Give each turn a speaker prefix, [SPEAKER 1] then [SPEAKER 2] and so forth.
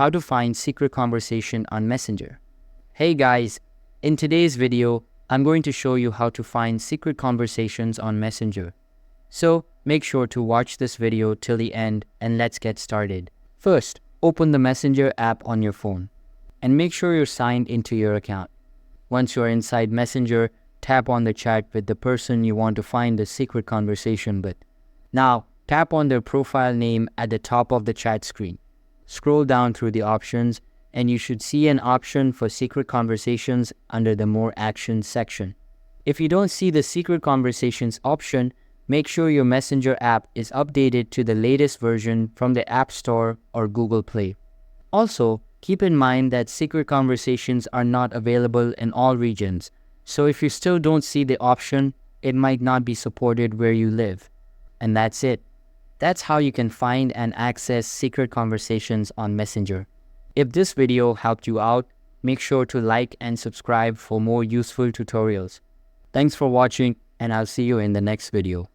[SPEAKER 1] how to find secret conversation on Messenger. Hey guys, in today's video, I'm going to show you how to find secret conversations on Messenger. So make sure to watch this video till the end and let's get started. First, open the Messenger app on your phone and make sure you're signed into your account. Once you're inside Messenger, tap on the chat with the person you want to find the secret conversation with. Now, tap on their profile name at the top of the chat screen. Scroll down through the options and you should see an option for secret conversations under the More Actions section. If you don't see the secret conversations option, make sure your Messenger app is updated to the latest version from the App Store or Google Play. Also, keep in mind that secret conversations are not available in all regions, so if you still don't see the option, it might not be supported where you live. And that's it. That's how you can find and access secret conversations on Messenger. If this video helped you out, make sure to like and subscribe for more useful tutorials. Thanks for watching, and I'll see you in the next video.